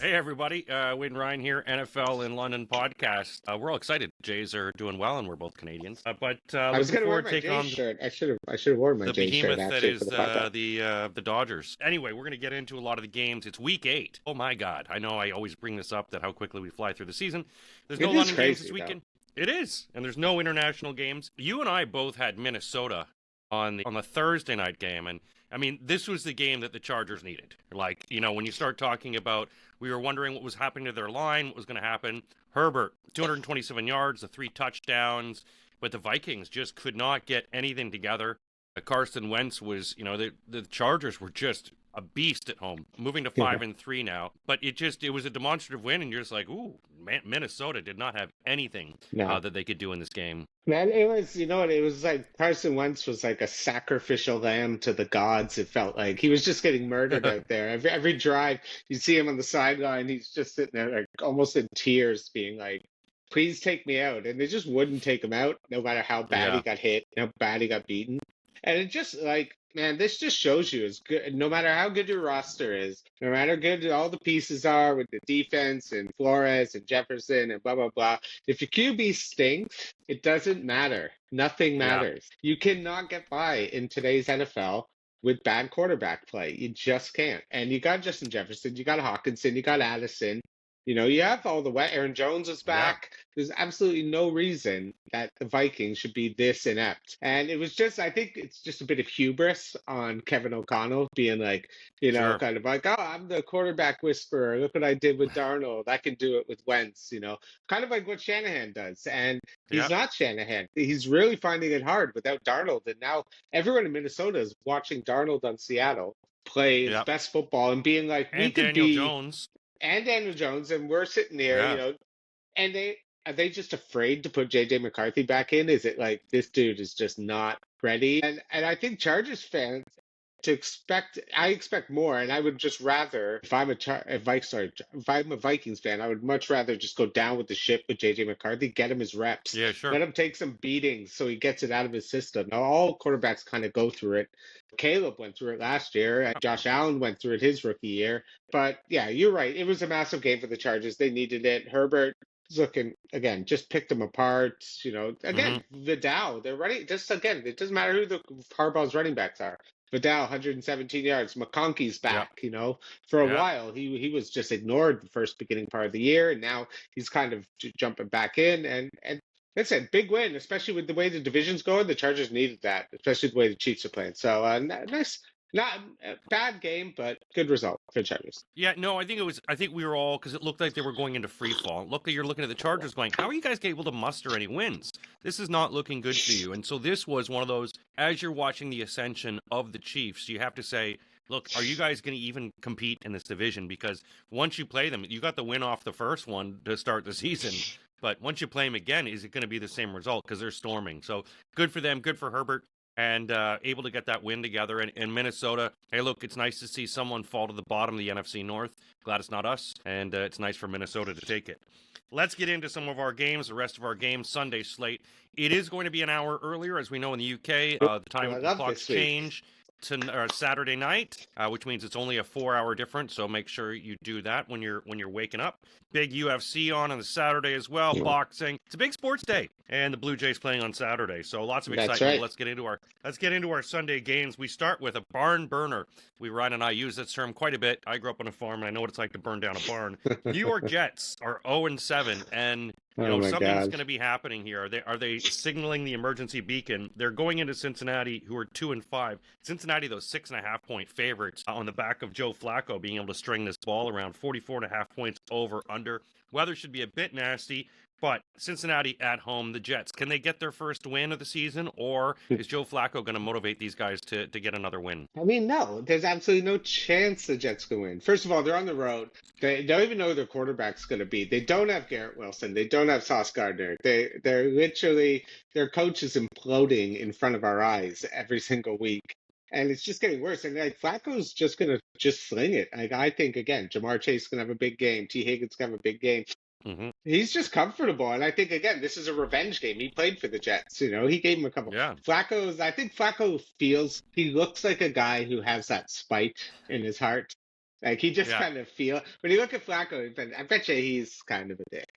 Hey, everybody. Wade and Ryan here, NFL in London podcast. We're all excited. Jays are doing well, and we're both Canadians. But I was looking going to wear forward my to take Jays on shirt. I should have worn my the Jays shirt behemoth that actually is for the podcast. the Dodgers. Anyway, we're going to get into a lot of the games. It's week 8. Oh, my God. I know I always bring this up, that how quickly we fly through the season. There's no London games this weekend. It is. And there's no international games. You and I both had Minnesota on the Thursday night game, and I mean, this was the game that the Chargers needed. Like, you know, when you start talking about, we were wondering what was happening to their line, what was going to happen. Herbert, 227 yards, the 3 touchdowns, but the Vikings just could not get anything together. Carson Wentz was, you know, the Chargers were just a beast at home, moving to 5-3 now. But it was a demonstrative win, and you're just like, ooh, man, Minnesota did not have anything that they could do in this game. Man, it was, you know what, it was like Carson Wentz was like a sacrificial lamb to the gods, it felt like. He was just getting murdered out there. Every drive, you see him on the sideline, he's just sitting there like almost in tears being like, please take me out. And they just wouldn't take him out, no matter how bad he got hit, how bad he got beaten. And it just like, man, this just shows you is good. No matter how good your roster is, no matter how good all the pieces are with the defense and Flores and Jefferson and blah, blah, blah. If your QB stinks, it doesn't matter. Nothing matters. You cannot get by in today's NFL with bad quarterback play. You just can't. And you got Justin Jefferson, you got Hawkinson, you got Addison. You know, you have all the Aaron Jones is back. Yeah. There's absolutely no reason that the Vikings should be this inept. And it was just, I think it's just a bit of hubris on Kevin O'Connell being like, you know, kind of like, oh, I'm the quarterback whisperer. Look what I did with Darnold. I can do it with Wentz, you know, kind of like what Shanahan does. And he's not Shanahan. He's really finding it hard without Darnold. And now everyone in Minnesota is watching Darnold on Seattle play his best football and being like, and we could Daniel be... Jones. And Daniel Jones, and we're sitting there, you know, and are they just afraid to put JJ McCarthy back in? Is it like this dude is just not ready? And I think Chargers fans I expect more, and I would just rather, if I'm a Vikings fan, I would much rather just go down with the ship with JJ McCarthy, get him his reps, let him take some beatings so he gets it out of his system. Now, all quarterbacks kind of go through it. Caleb went through it last year. Josh Allen went through it his rookie year. But yeah, you're right. It was a massive game for the Chargers. They needed it. Herbert looking, again, just picked them apart. You know, again, Vidal, they're running, just again, it doesn't matter who the Harbaugh's running backs are. Vidal, 117 yards. McConkey's back, you know. For a while, he was just ignored the first beginning part of the year, and now he's kind of jumping back in. And that's a big win, especially with the way the division's going. The Chargers needed that, especially the way the Chiefs are playing. So, nice. Not a bad game, but good result for the Chargers. Yeah, no, I think we were all, because it looked like they were going into free fall. You're looking at the Chargers going, how are you guys able to muster any wins? This is not looking good for you. And so this was one of those, as you're watching the ascension of the Chiefs, you have to say, look, are you guys going to even compete in this division? Because once you play them, you got the win off the first one to start the season. But once you play them again, is it going to be the same result? Because they're storming. So good for them, good for Herbert. And able to get that win together. And Minnesota, hey, look, it's nice to see someone fall to the bottom of the NFC North. Glad it's not us, and it's nice for Minnesota to take it. Let's get into some of our games, the rest of our games, Sunday slate. It is going to be an hour earlier, as we know in the UK. The time of the clocks change to Saturday night, which means it's only a 4-hour difference, so make sure you do that when you're waking up. Big UFC on the Saturday as well, boxing. It's a big sports day, and the Blue Jays playing on Saturday, so lots of excitement. Right. Let's get into our Sunday games. We start with a barn burner. Ryan and I use this term quite a bit. I grew up on a farm, and I know what it's like to burn down a barn. New York Jets are 0-7, and something's going to be happening here. Are they signaling the emergency beacon? They're going into Cincinnati, who are 2-5. Cincinnati, those 6.5-point favorites on the back of Joe Flacco being able to string this ball around 44.5 points over under. Weather should be a bit nasty, but Cincinnati at home, the Jets, can they get their first win of the season, or is Joe Flacco going to motivate these guys to get another win? I mean, no, there's absolutely no chance the Jets can win. First of all, they're on the road. They don't even know who their quarterback's going to be. They don't have Garrett Wilson. They don't have Sauce Gardner. They're literally, their coach is imploding in front of our eyes every single week. And it's just getting worse. And like Flacco's just going to just sling it. Like, I think, again, Jamar Chase is going to have a big game. T. Higgins going to have a big game. He's just comfortable. And I think, again, this is a revenge game. He played for the Jets. You know, he gave him a couple. Yeah. I think Flacco he looks like a guy who has that spite in his heart. Like he just Yeah, kind of feel when you look at Flacco, I bet you he's kind of a dick.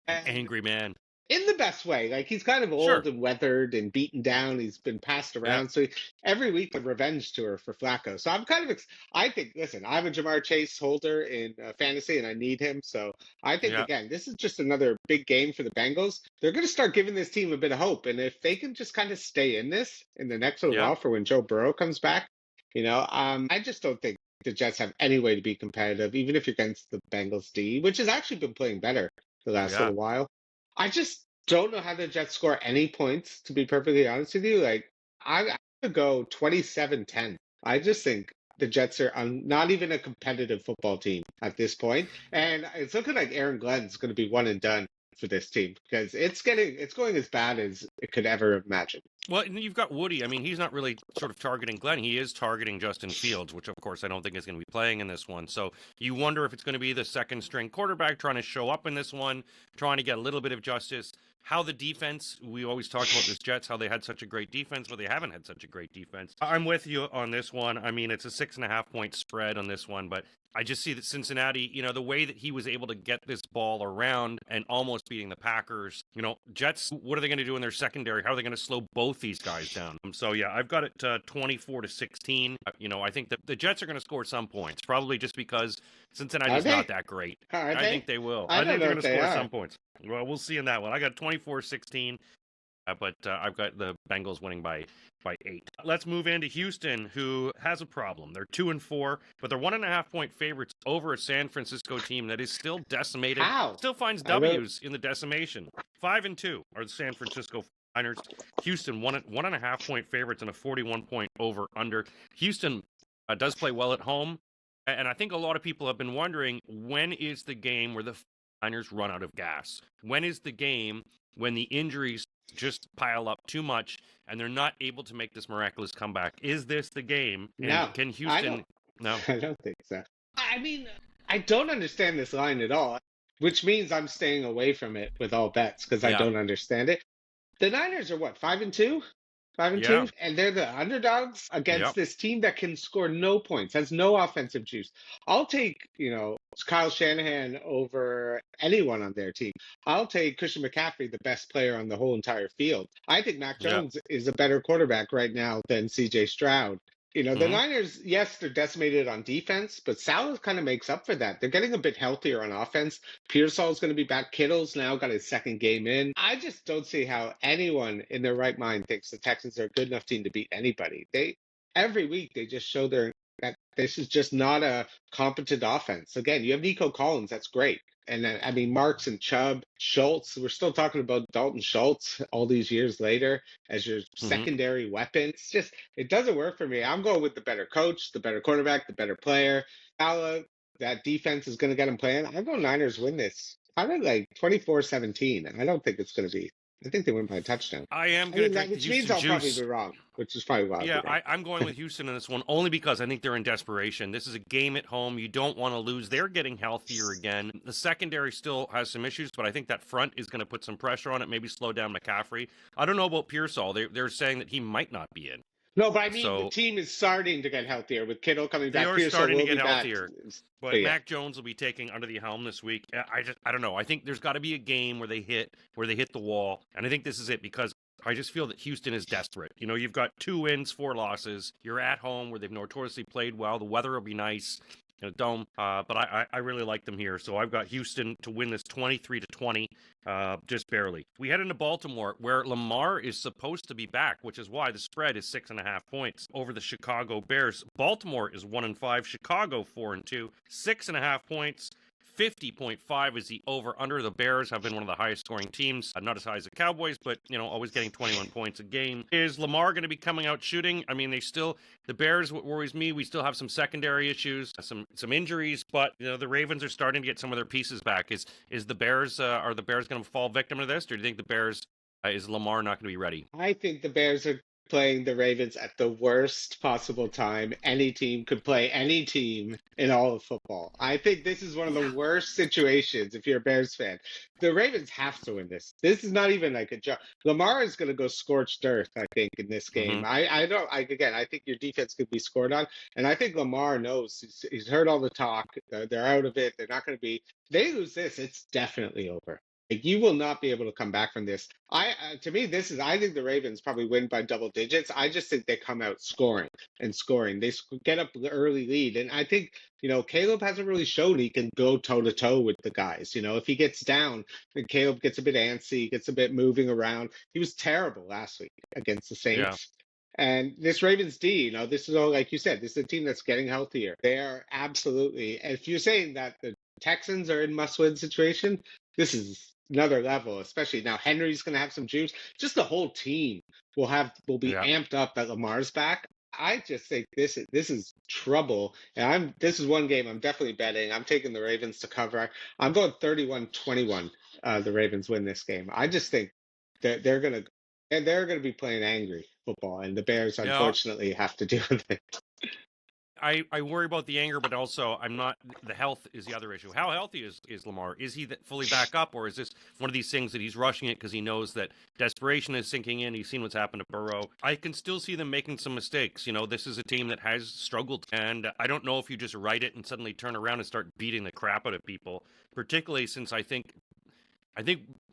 an And angry man. in the best way. Like he's kind of Sure. old and weathered and beaten down. He's been passed Yeah, around. So every week a revenge tour for Flacco. So I'm kind of I think listen, I'm a Jamar Chase holder in fantasy and I need him. So I think yeah, again, this is just another big game for the Bengals. They're going to start giving this team a bit of hope, and if they can just kind of stay in this in the next little yeah, while for when Joe Burrow comes back, I just don't think the Jets have any way to be competitive, even if you're against the Bengals D, which has actually been playing better the last yeah. little while. I just don't know how the Jets score any points, to be perfectly honest with you. Like, I would go 27-10. I just think the Jets are not even a competitive football team at this point. And it's looking like Aaron Glenn's going to be one and done for this team because it's going as bad as it could ever imagine. Well, and you've got Woody. I mean, he's not really sort of targeting Glenn. He is targeting Justin Fields, which of course I don't think is going to be playing in this one. So you wonder if it's going to be the second string quarterback trying to show up in this one, trying to get a little bit of justice. How the defense, we always talk about this Jets, how they had such a great defense, but they haven't had such a great defense. I'm with you on this one. I mean, it's a 6.5-point spread on this one, but I just see that Cincinnati, the way that he was able to get this ball around and almost beating the Packers, Jets, what are they going to do in their secondary? How are they going to slow both these guys down? So, yeah, I've got it 24-16. I think that the Jets are going to score some points, probably just because Are Cincinnati's not they? that great. Are I they? think they will. I I don't think they're know going if to they score are. some points. Well, we'll see in that one. I got 24-16. But I've got the Bengals winning by 8. Let's move into Houston, who has a problem. They're 2-4, but they're 1.5-point favorites over a San Francisco team that is still decimated, How? still finds I don't. W's in the decimation. 5-2 are the San Francisco Niners. Houston 1.5-point favorites and a 41-point over under. Houston does play well at home, and I think a lot of people have been wondering, when is the game where the Niners run out of gas? When is the game when the injuries just pile up too much and they're not able to make this miraculous comeback? Is this the game? And No, can I don't. Houston? No. I don't think so. I mean, I don't understand this line at all, which means I'm staying away from it with all bets because I Yeah. don't understand it. The Niners are what, 5-2? 5-2? Yeah. And they're the underdogs against Yep. this team that can score no points, has no offensive juice. I'll take, Kyle Shanahan over anyone on their team. I'll take Christian McCaffrey, the best player on the whole entire field. I think Mac Yep. Jones is a better quarterback right now than CJ Stroud. The Hmm. Niners, yes, they're decimated on defense, but Salah kind of makes up for that. They're getting a bit healthier on offense. Pearsall's going to be back. Kittle's now got his second game in. I just don't see how anyone in their right mind thinks the Texans are a good enough team to beat anybody. Every week they just show that this is just not a competent offense. Again, you have Nico Collins, that's great. And I mean, Marks and Chubb, Schultz, we're still talking about Dalton Schultz all these years later as your Hmm. secondary weapon. It doesn't work for me. I'm going with the better coach, the better quarterback, the better player. Salah, that defense is going to get him playing. I go Niners win this. I'm at like 24-17. I don't think it's going to be. I think they win by a touchdown. I am I going to mean, drink the which means Houston I'll probably juice. be wrong, which is probably why I'll Yeah, be wrong. I'm going with Houston in this one only because I think they're in desperation. This is a game at home. You don't want to lose. They're getting healthier again. The secondary still has some issues, but I think that front is going to put some pressure on it, maybe slow down McCaffrey. I don't know about Pearsall. They're saying that he might not be in. No, but I mean, the So team is starting to get healthier with Kittle coming they back. are Pearsall starting to will get be back. healthier. But But yeah, Mac Jones will be taking under the helm this week. I don't know. I think there's got to be a game where they hit the wall, and I think this is it because I just feel that Houston is desperate. You've got 2 wins, 4 losses. You're at home where they've notoriously played well. The weather will be nice. Dome. But I really like them here. So I've got Houston to win this 23-20, just barely. We head into Baltimore, where Lamar is supposed to be back, which is why the spread is 6.5 points over the Chicago Bears. Baltimore is 1-5, Chicago 4-2, 6.5 points. 50.5 is the over-under. The Bears have been one of the highest scoring teams. Not as high as the Cowboys, but, always getting 21 points a game. Is Lamar going to be coming out shooting? I mean, the Bears, what worries me, we still have some secondary issues, some injuries, but, the Ravens are starting to get some of their pieces back. Are the Bears going to fall victim to this, or do you think the Bears, is Lamar not going to be ready? I think the Bears are playing the Ravens at the worst possible time any team could play any team in all of football. I think this is one of the Yeah. worst situations if you're a Bears fan. The Ravens have to win this. This is not even like a joke. Lamar is going to go scorched earth, I think, in this game. Hmm. I don't, again, I think your defense could be scored on. And I think Lamar knows he's heard all the talk. They're out of it. They're not going to be, they lose this, it's definitely over. Like, you will not be able to come back from this. To me, this is. I think the Ravens probably win by double digits. I just think they come out scoring and scoring. They get up the early lead, and I think Caleb hasn't really shown he can go toe to toe with the guys. If he gets down, then Caleb gets a bit antsy, gets a bit moving around. He was terrible last week against the Yeah. Saints. And this Ravens D, this is all, like you said, this is a team that's getting healthier. They are absolutely. And if you're saying that the Texans are in must-win situation, this is another level. Especially now, Henry's going to have some juice. Just the whole team will be Yeah. amped up that Lamar's back. I just think this is trouble. And this is one game I'm definitely betting. I'm taking the Ravens to cover. I'm going 31-21. The Ravens win this game. I just think that they're going to be playing angry football, and the Bears Yeah. unfortunately have to deal with it. I worry about the anger, but also I'm not. The health is the other issue. How healthy is Lamar? Is he fully back up, or is this one of these things that he's rushing it because he knows that desperation is sinking in? He's seen what's happened to Burrow. I can still see them making some mistakes. This is a team that has struggled, and I don't know if you just write it and suddenly turn around and start beating the crap out of people. Particularly since I think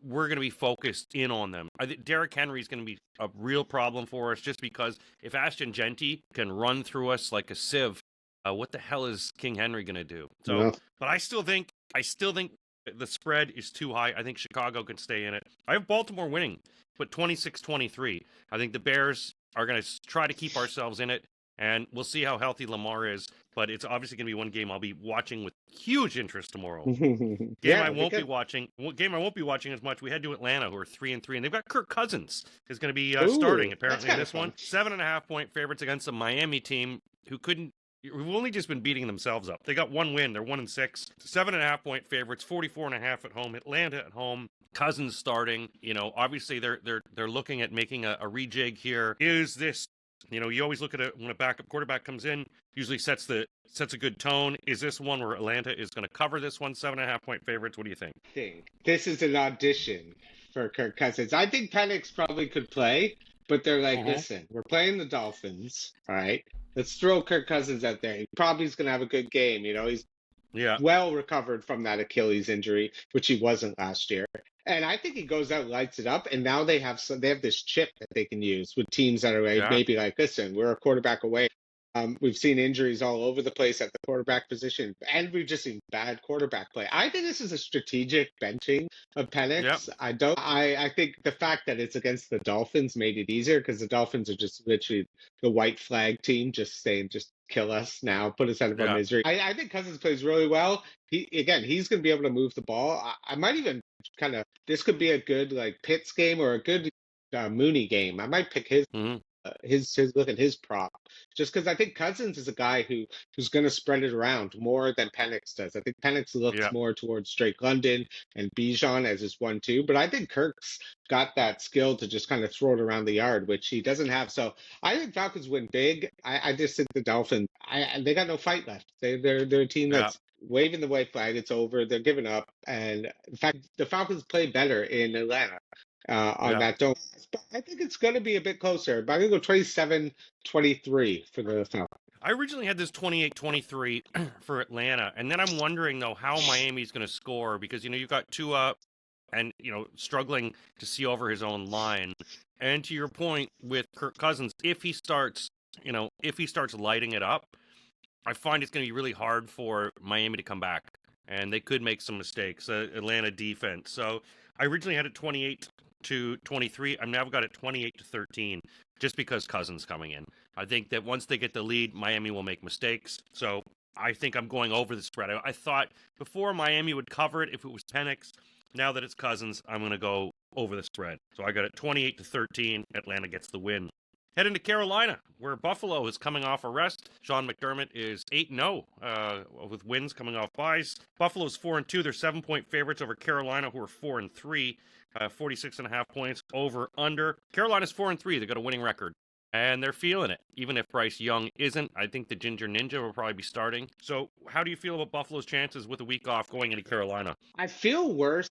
we're going to be focused in on them. I think Derrick Henry is going to be a real problem for us just because if Ashton Genty can run through us like a sieve, what the hell is King Henry going to do? So, Well, but I still think the spread is too high. I think Chicago can stay in it. I have Baltimore winning, but 26-23. I think the Bears are going to try to keep ourselves in it, and we'll see how healthy Lamar is. But it's obviously going to be one game I'll be watching with huge interest tomorrow. Game yeah, I won't be watching as much. We head to Atlanta, who are 3-3, and they've got Kirk Cousins is going to be starting apparently in this one. 7.5-point favorites against a Miami team who've only just been beating themselves up. They got one win. They're 1-6. 7.5-point favorites. 44.5 at home. Atlanta at home. Cousins starting. Obviously they're looking at making a rejig here. Is this? You always look at it when a backup quarterback comes in. Usually sets a good tone. Is this one where Atlanta is going to cover this one? 7.5-point favorites. What do you think? This is an audition for Kirk Cousins. I think Penix probably could play, but they're like, listen, we're playing the Dolphins. All right, let's throw Kirk Cousins out there. He probably is going to have a good game. He's well recovered from that Achilles injury, which he wasn't last year. And I think he goes out, lights it up, and now they have this chip that they can use with teams that are maybe like, listen, we're a quarterback away. We've seen injuries all over the place at the quarterback position, and we've just seen bad quarterback play. I think this is a strategic benching of Penix. Yep. I think the fact that it's against the Dolphins made it easier because the Dolphins are just literally the white flag team, just saying, just kill us now, put us out of our misery. I think Cousins plays really well. He's going to be able to move the ball. I might even this could be a good like Pitts game or a good Mooney game. I might pick his. His look at his prop, just because I think Cousins is a guy who's going to spread it around more than Penix does. I think Penix looks more towards Drake London and Bijan as his 1-2, but I think Kirk's got that skill to just kind of throw it around the yard, which he doesn't have. So I think Falcons win big. I just think the Dolphins, they got no fight left. They're a team that's waving the white flag. It's over. They're giving up. And in fact, the Falcons play better in Atlanta. On that dome. But I think it's going to be a bit closer. But I'm going to go 27-23 for the Falcons. I originally had this 28-23 for Atlanta, and then I'm wondering, though, how Miami's going to score because, you've got Tua and, struggling to see over his own line. And to your point with Kirk Cousins, if he starts lighting it up, I find it's going to be really hard for Miami to come back, and they could make some mistakes, Atlanta defense. So I originally had it 28-23. I've now got it 28-13, just because Cousins coming in. I think that once they get the lead, Miami will make mistakes. So I think I'm going over the spread. I thought before Miami would cover it if it was Penix. Now that it's Cousins, I'm going to go over the spread. So I got it 28-13. Atlanta gets the win. Head into Carolina, where Buffalo is coming off a rest. Sean McDermott is 8-0 with wins coming off buys. Buffalo's 4-2. They're 7-point favorites over Carolina, who are 4-3. 46.5 points over under. Carolina's 4-3. They got a winning record. And they're feeling it. Even if Bryce Young isn't, I think the Ginger Ninja will probably be starting. So, how do you feel about Buffalo's chances with a week off going into Carolina? I feel worse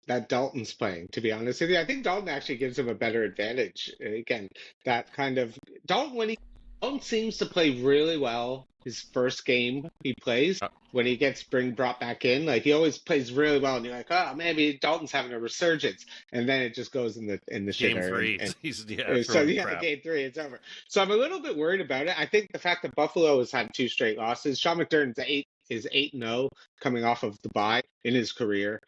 that Dalton's playing, to be honest with you. I think Dalton actually gives him a better advantage. Again, that kind of Dalton when he Dalton seems to play really well his first game he plays Uh, when he gets brought back in. Like he always plays really well and you're like, oh maybe Dalton's having a resurgence. And then it just goes in the Game shitter three, and he's so throwing yeah, crap. game three, it's over. So I'm a little bit worried about it. I think the fact that Buffalo has had two straight losses, Sean McDermott's 8-0 coming off of the bye in his career.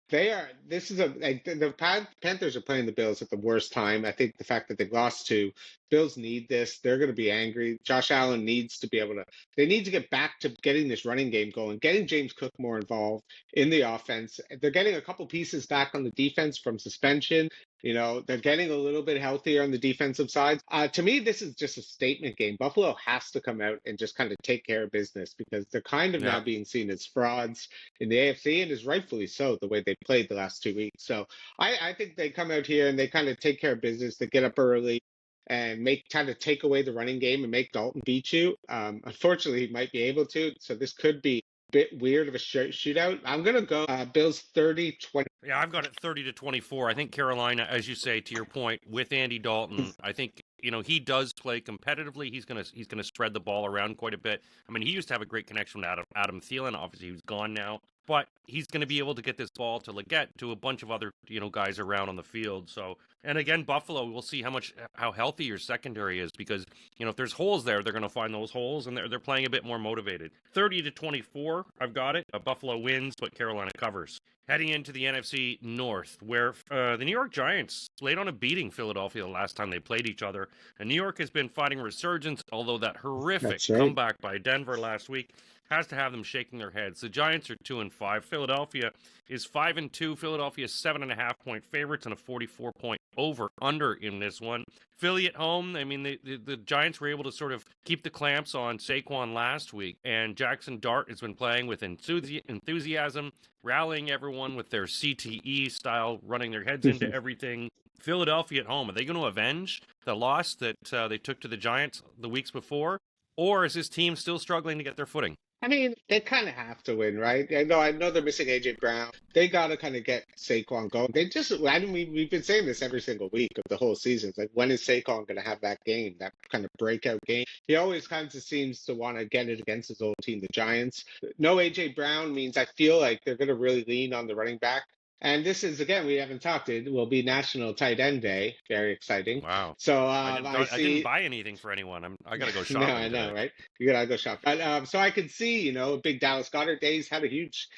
They are. This is a like the Panthers are playing the Bills at the worst time. I think the fact that they've lost to Bills need this. They're going to be angry. Josh Allen needs to be able to. They need to get back to getting this running game going, getting James Cook more involved in the offense. They're getting a couple pieces back on the defense from suspension. They're getting a little bit healthier on the defensive side. To me, this is just a statement game. Buffalo has to come out and just kind of take care of business because they're kind of Yeah. now being seen as frauds in the AFC, and is rightfully so the way they played the last 2 weeks. So I think they come out here and they kind of take care of business. They get up early and kind of take away the running game and make Dalton beat you. Unfortunately, he might be able to. So this could be a bit weird of a shootout. I'm gonna go Bills 30-20. Yeah, I've got it 30-24. I think Carolina, as you say, to your point, with Andy Dalton, I think he does play competitively. He's gonna spread the ball around quite a bit. I mean, he used to have a great connection with Adam Thielen. Obviously, he's gone now, but he's going to be able to get this ball to Leggett, to a bunch of other guys around on the field. So, and again, Buffalo, we'll see how healthy your secondary is, because if there's holes there, they're going to find those holes, and they're playing a bit more motivated. 30-24, I've got it. Buffalo wins, but Carolina covers. Heading into the NFC North, where the New York Giants laid on a beating Philadelphia the last time they played each other. And New York has been fighting resurgence, although that horrific That's right. comeback by Denver last week has to have them shaking their heads. The Giants are 2-5. Philadelphia is 5-2. Philadelphia is 7.5-point favorites and a 44-point over/under in this one. Philly at home. I mean, the Giants were able to sort of keep the clamps on Saquon last week, and Jackson Dart has been playing with enthusiasm, rallying everyone with their CTE style, running their heads into everything. Philadelphia at home, are they going to avenge the loss that they took to the Giants the weeks before? Or is this team still struggling to get their footing? I mean, they kind of have to win, right? I know they're missing AJ Brown. They got to kind of get Saquon going. We've been saying this every single week of the whole season. It's like, when is Saquon going to have that game, that kind of breakout game? He always kind of seems to want to get it against his old team, the Giants. No AJ Brown means I feel like they're going to really lean on the running back. And this is, again, we haven't talked. It will be National Tight End Day. Very exciting. Wow. So I didn't buy anything for anyone. I got to go shopping. No, I know, right? You gotta go shop. But so I could see, a big Dallas Goedert days had a huge.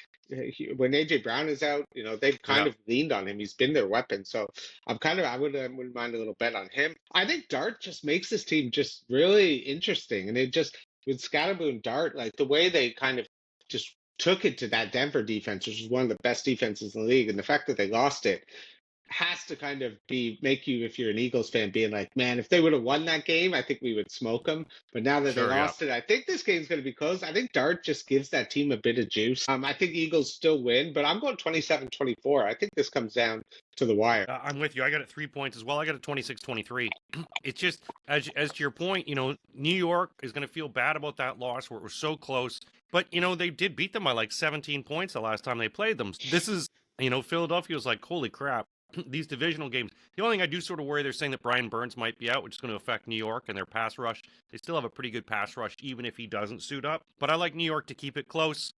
When AJ Brown is out, they've kind of leaned on him. He's been their weapon. So I wouldn't mind a little bet on him. I think Dart just makes this team just really interesting, and it just with Scatterboot and Dart, like the way they kind of just took it to that Denver defense, which is one of the best defenses in the league, and the fact that they lost it has to kind of make you, if you're an Eagles fan, being like, man, if they would have won that game, I think we would smoke them. But now that they lost it, I think this game's going to be close. I think Dart just gives that team a bit of juice. I think Eagles still win, but I'm going 27-24. I think this comes down to the wire. I'm with you. I got it 3 points as well. I got it 26-23. It's just, as to your point, New York is going to feel bad about that loss where it was so close. But, they did beat them by like 17 points the last time they played them. This is, Philadelphia was like, holy crap. These divisional games. The only thing I do sort of worry, they're saying that Brian Burns might be out, which is going to affect New York and their pass rush. They still have a pretty good pass rush, even if he doesn't suit up. But I like New York to keep it close.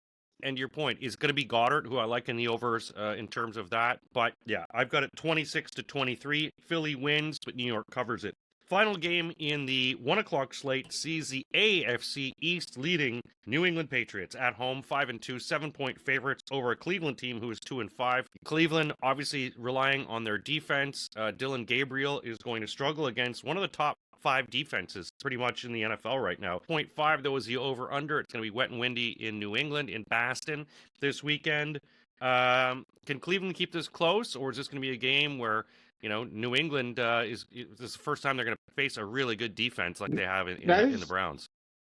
And your point is going to be Goddard, who I like in the overs in terms of that. But yeah, I've got it 26-23. Philly wins, but New York covers it. Final game in the 1 o'clock slate sees the AFC East leading New England Patriots at home, 5-2, 7-point favorites over a Cleveland team who is 2-5. Cleveland obviously relying on their defense. Dylan Gabriel is going to struggle against one of the top 5 defenses pretty much in the NFL right now. 0.5 though is the over/under. It's going to be wet and windy in New England, in Boston this weekend. Can Cleveland keep this close, or is this going to be a game where New England this is the first time they're going to face a really good defense like they have in the Browns?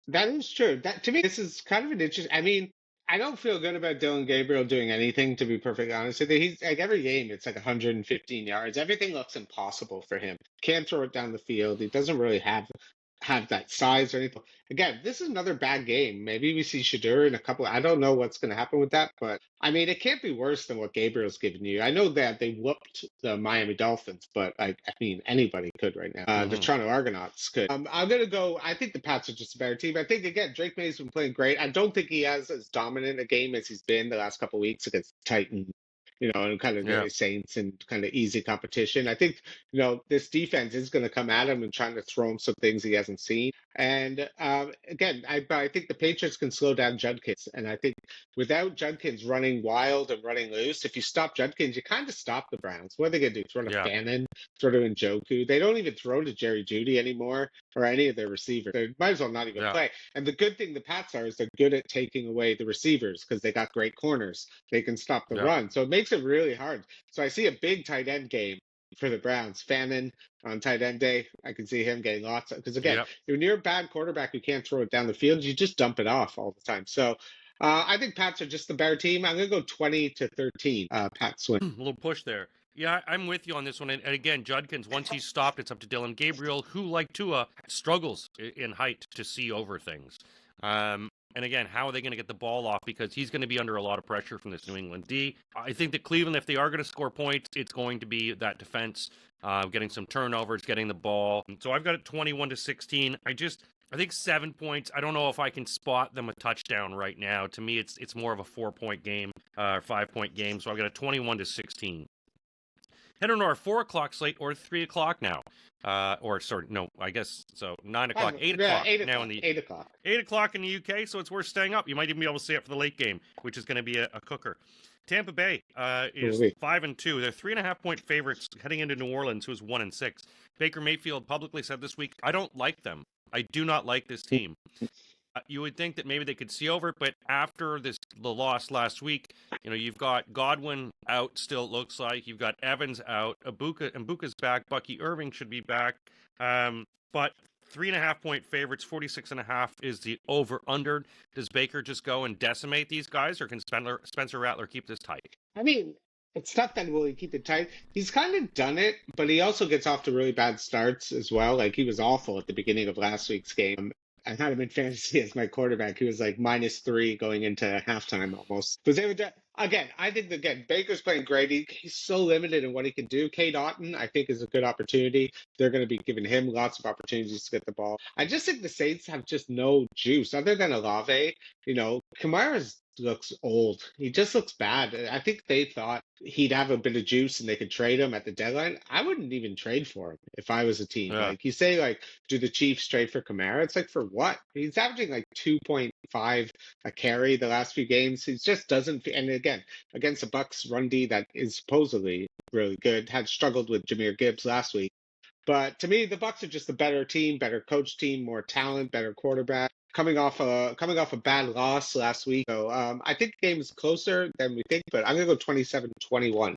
That is true. That, to me, this is kind of an interesting. I mean, I don't feel good about Dylan Gabriel doing anything, to be perfectly honest with you. He's like every game, it's like 115 yards. Everything looks impossible for him. Can't throw it down the field. He doesn't really have that size or anything. Again, this is another bad game. Maybe we see Shadur in a couple. I don't know what's going to happen with that, but I mean, it can't be worse than what Gabriel's given you. I know that they whooped the Miami Dolphins, but I mean, anybody could right now. The Toronto Argonauts could. I'm going to go. I think the Pats are just a better team. I think, again, Drake May's been playing great. I don't think he has as dominant a game as he's been the last couple of weeks against Titans, and kind of the Saints and kind of easy competition. I think, this defense is going to come at him and trying to throw him some things he hasn't seen. And again, I think the Patriots can slow down Judkins. And I think without Judkins running wild and running loose, if you stop Judkins, you kind of stop the Browns. What are they going to do? Throw to Fannin, throw to Njoku? They don't even throw to Jerry Jeudy anymore or any of their receivers. They might as well not even play. And the good thing the Pats are is they're good at taking away the receivers because they got great corners. They can stop the run. So it makes it really hard. So I see a big tight end game for the Browns. Fannin on tight end day, I can see him getting lots of, because again, when you're a bad quarterback who can't throw it down the field, you just dump it off all the time. So I think Pats are just the better team. I'm going to go 20-13. Pats win. A little push there. Yeah, I'm with you on this one. And again, Judkins, once he's stopped, it's up to Dylan Gabriel, who, like Tua, struggles in height to see over things. And again, how are they going to get the ball off? Because he's going to be under a lot of pressure from this New England D. I think that Cleveland, if they are going to score points, it's going to be that defense, getting some turnovers, getting the ball. So I've got it 21-16. I think 7 points. I don't know if I can spot them a touchdown right now. To me, it's more of a 4-point game, 5-point game. So I've got a 21-16. Head on to our 4 o'clock slate or 3 o'clock now. I guess so. 9 o'clock, 8 o'clock now in the 8 o'clock. 8 o'clock in the UK, so it's worth staying up. You might even be able to stay up for the late game, which is going to be a cooker. Tampa Bay is 5-2. They're 3.5-point favorites heading into New Orleans, who's 1-6. Baker Mayfield publicly said this week, "I don't like them. I do not like this team." You would think that maybe they could see over it, but after the loss last week, you've got Godwin out still, it looks like. You've got Evans out. Ibuka's back. Bucky Irving should be back. But 3.5-point favorites, 46.5 is the over-under. Does Baker just go and decimate these guys, or can Spencer Rattler keep this tight? I mean, it's not that will he keep it tight. He's kind of done it, but he also gets off to really bad starts as well. Like, he was awful at the beginning of last week's game. I had him in fantasy as my quarterback. He was like -3 going into halftime almost. I think Baker's playing great. He's so limited in what he can do. Cade Otton, I think, is a good opportunity. They're going to be giving him lots of opportunities to get the ball. I just think the Saints have just no juice other than Olave. Kamara looks old. He just looks bad. I think they thought he'd have a bit of juice and they could trade him at the deadline. I wouldn't even trade for him if I was a team. Like, you say, do the Chiefs trade for Kamara? It's like, for what? He's averaging 2.5 a carry the last few games. He just doesn't. And again, against the Bucks run D that is supposedly really good, had struggled with Jahmyr Gibbs last week. But to me, the Bucks are just a better team, better coach team, more talent, better quarterback. Coming off a bad loss last week. So I think the game is closer than we think, but I'm going to go 27-21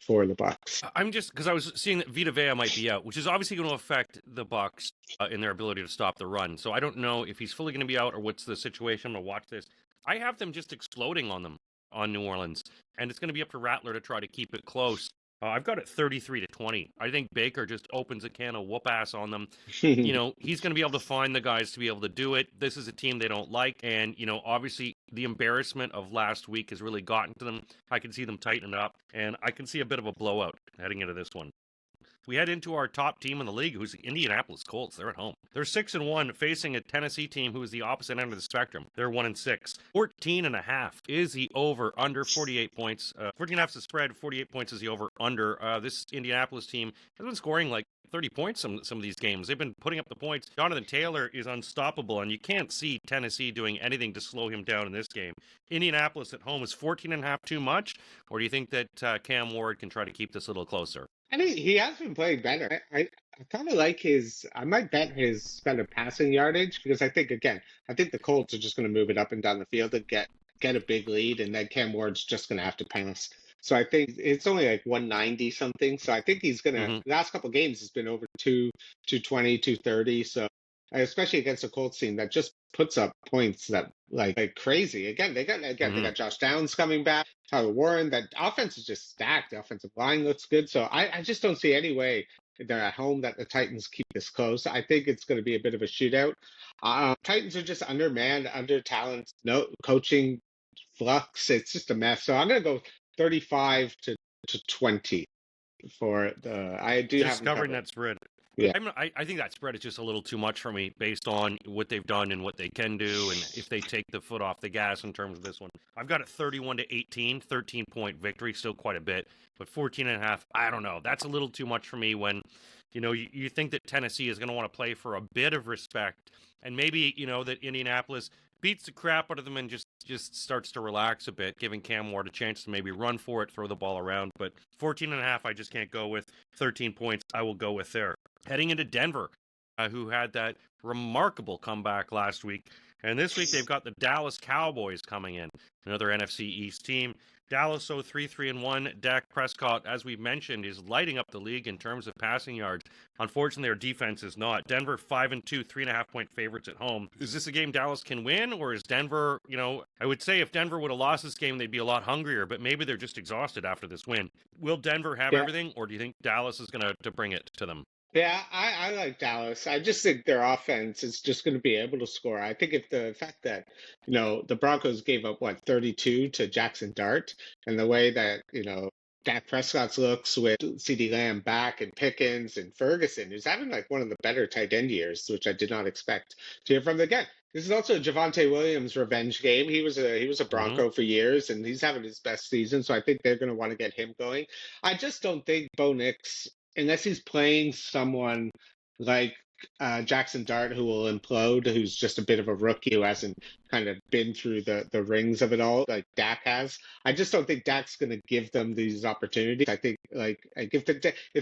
for the Bucks. I'm just, because I was seeing that Vita Vea might be out, which is obviously going to affect the Bucks in their ability to stop the run. So I don't know if he's fully going to be out or what's the situation. I'm going to watch this. I have them just exploding on them on New Orleans, and it's going to be up to Rattler to try to keep it close. I've got it 33-20. I think Baker just opens a can of whoop ass on them. He's going to be able to find the guys to be able to do it. This is a team they don't like. And, obviously the embarrassment of last week has really gotten to them. I can see them tighten up, and I can see a bit of a blowout heading into this one. We head into our top team in the league, who's the Indianapolis Colts. They're at home. They're 6-1, facing a Tennessee team who is the opposite end of the spectrum. They're 1-6. 14.5 is the over under 48 points. 14.5 is the spread. 48 points is the over under. This Indianapolis team has been scoring 30 points some of these games. They've been putting up the points. Jonathan Taylor is unstoppable, and you can't see Tennessee doing anything to slow him down in this game. Indianapolis at home is 14.5 too much, or do you think that Cam Ward can try to keep this a little closer? I mean, he has been playing better. I kind of like I might bet his kind of passing yardage, because I think the Colts are just going to move it up and down the field and get a big lead, and then Cam Ward's just going to have to pass. So I think it's only 190 something. So I think he's going to, last couple of games, has been over 220, 230. So especially against a Colts team that just puts up points that like crazy. Again, they Hmm. got Josh Downs coming back, Tyler Warren. That offense is just stacked. The offensive line looks good. So I just don't see any way they're at home that the Titans keep this close. I think it's going to be a bit of a shootout. Titans are just undermanned, under talent, no coaching flux. It's just a mess. So I'm going to go 35 to 20 for the. I do have them Just covering covered. that spread. Yeah. I think that spread is just a little too much for me based on what they've done and what they can do, and if they take the foot off the gas in terms of this one. I've got it 31 to 18, 13-point victory, still quite a bit, but 14 and a half, I don't know. That's a little too much for me when, you think that Tennessee is going to want to play for a bit of respect, and maybe, that Indianapolis beats the crap out of them and just starts to relax a bit, giving Cam Ward a chance to maybe run for it, throw the ball around. But 14 and a half, I just can't go with. 13 points, I will go with there. Heading into Denver, who had that remarkable comeback last week. And this week they've got the Dallas Cowboys coming in, another NFC East team. Dallas 3-1. Dak Prescott, as we mentioned, is lighting up the league in terms of passing yards. Unfortunately, their defense is not. Denver 5-2, 3.5-point favorites at home. Is this a game Dallas can win, or is Denver, I would say if Denver would have lost this game, they'd be a lot hungrier, but maybe they're just exhausted after this win. Will Denver have Yeah. everything, or do you think Dallas is going to bring it to them? Yeah, I like Dallas. I just think their offense is just going to be able to score. I think if the fact that, the Broncos gave up, what, 32 to Jackson Dart, and the way that, Dak Prescott's looks with CeeDee Lamb back and Pickens and Ferguson, who's having like one of the better tight end years, which I did not expect to hear from them again. This is also a Javonte Williams revenge game. He was a Mm-hmm. Bronco for years, and he's having his best season. So I think they're going to want to get him going. I just don't think Bo Nix, unless he's playing someone like Jackson Dart, who will implode, who's just a bit of a rookie who hasn't kind of been through the rings of it all like Dak has. I just don't think Dak's going to give them these opportunities. I think like if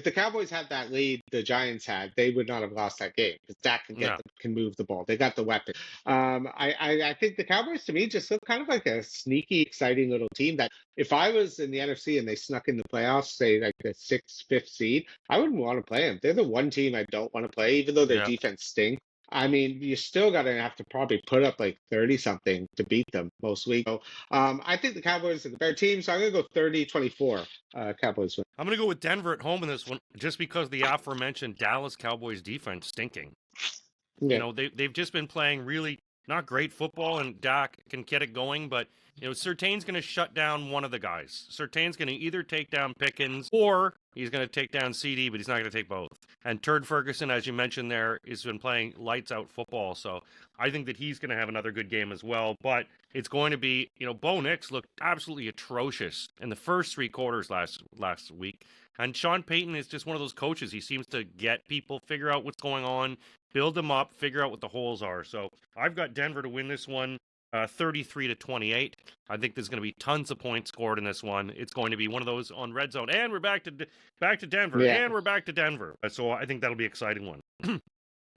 the Cowboys had that lead the Giants had, they would not have lost that game because Dak Yeah. can move the ball. They got the weapon. I think the Cowboys to me just look kind of like a sneaky, exciting little team that if I was in the NFC and they snuck in the playoffs, say like the sixth, fifth seed, I wouldn't want to play them. They're the one team I don't want to play, even though their Yeah. defense stinks. I mean, you still got to have to probably put up like 30 something to beat them most weeks. So I think the Cowboys are the better team, so I'm going to go 30-24 Cowboys win. I'm going to go with Denver at home in this one just because the aforementioned Dallas Cowboys defense stinking. Yeah. They've just been playing really not great football, and Dak can get it going, but Surtain's going to shut down one of the guys. Surtain's going to either take down Pickens or he's going to take down CD, but he's not going to take both. And Turd Ferguson, as you mentioned there, has been playing lights out football, so I think that he's going to have another good game as well. But it's going to be, Bo Nix looked absolutely atrocious in the first three quarters last week. And Sean Payton is just one of those coaches. He seems to get people, figure out what's going on, build them up, figure out what the holes are. So I've got Denver to win this one, 33-28. I think there's going to be tons of points scored in this one. It's going to be one of those on red zone, and we're back to Denver, Yeah. and we're back to Denver. So I think that'll be an exciting one.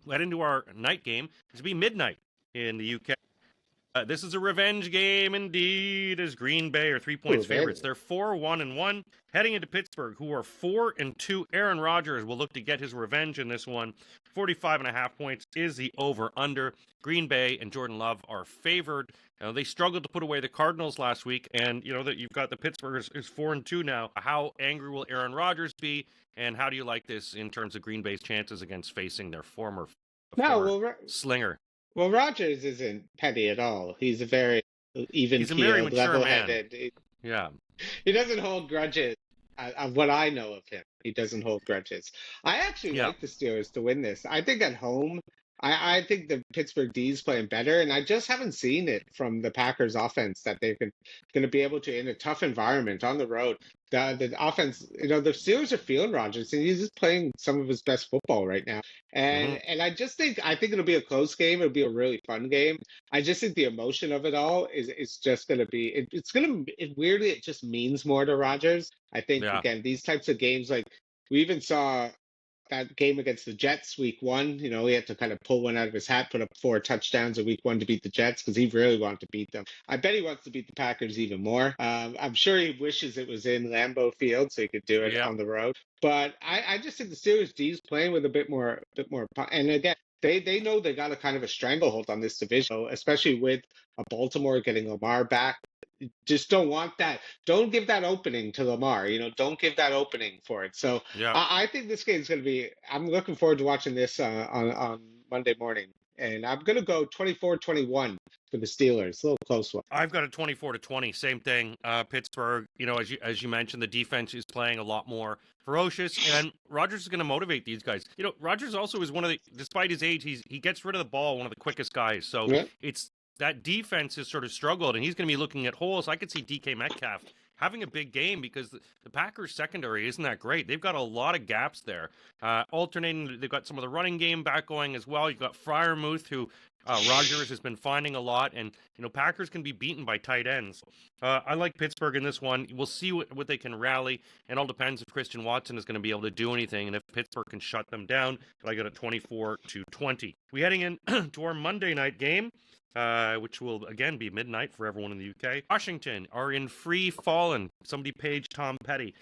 Head into our night game. It's be midnight in the UK. This is a revenge game indeed, as Green Bay are 3 points favorites. They're 4-1-1, heading into Pittsburgh, who are 4-2. Aaron Rodgers will look to get his revenge in this one. 45.5 points is the over-under. Green Bay and Jordan Love are favored. They struggled to put away the Cardinals last week, and that you've got the Pittsburgh is 4-2 now. How angry will Aaron Rodgers be, and how do you like this in terms of Green Bay's chances against facing their former slinger? Well, Rodgers isn't petty at all. He's a very even-keeled, level-headed. Yeah. He doesn't hold grudges. Of what I know of him, he doesn't hold grudges. I actually like the Steelers to win this. I think at home, I think the Pittsburgh D's playing better, and I just haven't seen it from the Packers offense that they're going to be able to, in a tough environment on the road. The offense, the Steelers are feeling Rodgers, and he's just playing some of his best football right now. And I think it'll be a close game. It'll be a really fun game. I just think the emotion of it all is just going to be. Weirdly, it just means more to Rodgers. I think again, these types of games, like we even saw that game against the Jets week 1, he had to kind of pull one out of his hat, put up 4 touchdowns in week 1 to beat the Jets because he really wanted to beat them. I bet he wants to beat the Packers even more. I'm sure he wishes it was in Lambeau Field so he could do it on the road. But I just think the Steelers D's playing with a bit more. And again, they know they got a kind of a stranglehold on this division, especially with Baltimore getting Lamar back. Just don't want that. Don't give that opening to Lamar. Don't give that opening for it. So Yeah. I think this game is going to be. I'm looking forward to watching this on Monday morning, and I'm going to go 24-21 for the Steelers. A little close one. I've got a 24-20, same thing. Pittsburgh, as you mentioned, the defense is playing a lot more ferocious, and Rodgers is going to motivate these guys. Rodgers also is one of the, despite his age, he gets rid of the ball, one of the quickest guys. So Yeah. it's that defense has sort of struggled, and he's going to be looking at holes. I could see DK Metcalf having a big game because the Packers secondary isn't that great. They've got a lot of gaps there. Alternating, they've got some of the running game back going as well. You've got Freiermuth, who Rodgers has been finding a lot, and Packers can be beaten by tight ends. I like Pittsburgh in this one. We'll see what they can rally, and all depends if Christian Watson is going to be able to do anything, and if Pittsburgh can shut them down. But I got a 24-20. We heading in to our Monday night game, which will again be midnight for everyone in the UK. Washington are in free falling. Somebody page Tom Petty.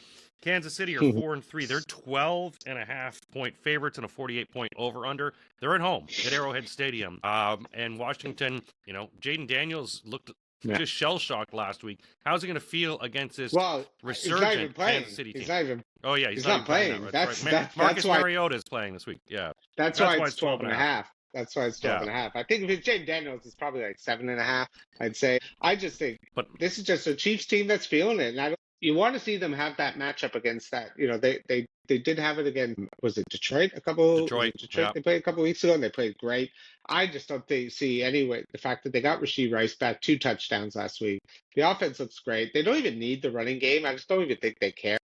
Kansas City are 4-3. They're 12.5-point favorites and a 48-point over/under. They're at home at Arrowhead Stadium. And Washington, Jaden Daniels looked just shell-shocked last week. How's he going to feel against this resurgent Kansas City team? He's not even. Oh yeah, he's not playing. That's right. Marcus Mariota is playing this week. Yeah, that's why it's 12.5. That's why it's 12.5. I think if it's Jaden Daniels, it's probably like 7.5. I'd say. I just think, but this is just a Chiefs team that's feeling it, and you want to see them have that matchup against that. They did have it again. Was it Detroit? Detroit. Yeah. They played a couple weeks ago, and they played great. I just don't see anyway the fact that they got Rashee Rice back 2 touchdowns last week. The offense looks great. They don't even need the running game. I just don't even think they care.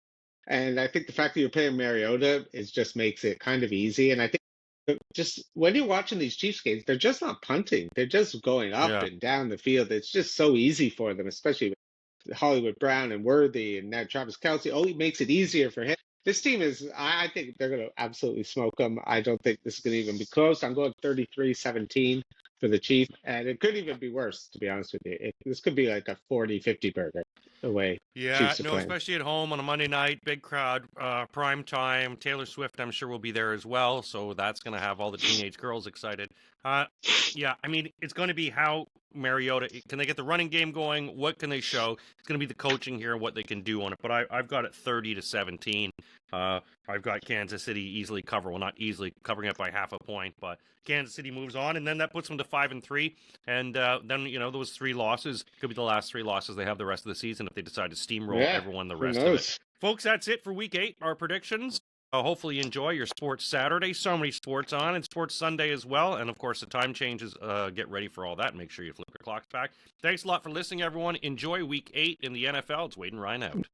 And I think the fact that you're playing Mariota just makes it kind of easy. And I think just when you're watching these Chiefs games, they're just not punting. They're just going up and down the field. It's just so easy for them, especially with Hollywood Brown and Worthy and now Travis Kelce. It makes it easier for him. This team I think they're going to absolutely smoke them. I don't think this is going to even be close. I'm going 33-17 for the Chiefs, and it could even be worse, to be honest with you. This could be like a 40-50 burger the way Chiefs are playing. Especially at home on a Monday night, big crowd, prime time. Taylor Swift, I'm sure, will be there as well, so that's going to have all the teenage girls excited. It's going to be how Mariota, can they get the running game going? What can they show? It's going to be the coaching here and what they can do on it. But I've got it 30-17. I've got Kansas City easily not easily covering it by half a point, but Kansas City moves on, and then that puts them to 5-3. And then those 3 losses could be the last 3 losses they have the rest of the season if they decide to steamroll everyone the rest of it. Folks, that's it for Week 8. Our predictions. Hopefully you enjoy your Sports Saturday. So many sports on, and Sports Sunday as well. And, of course, the time changes. Get ready for all that. Make sure you flip your clocks back. Thanks a lot for listening, everyone. Enjoy Week 8 in the NFL. It's Wade and Ryan out.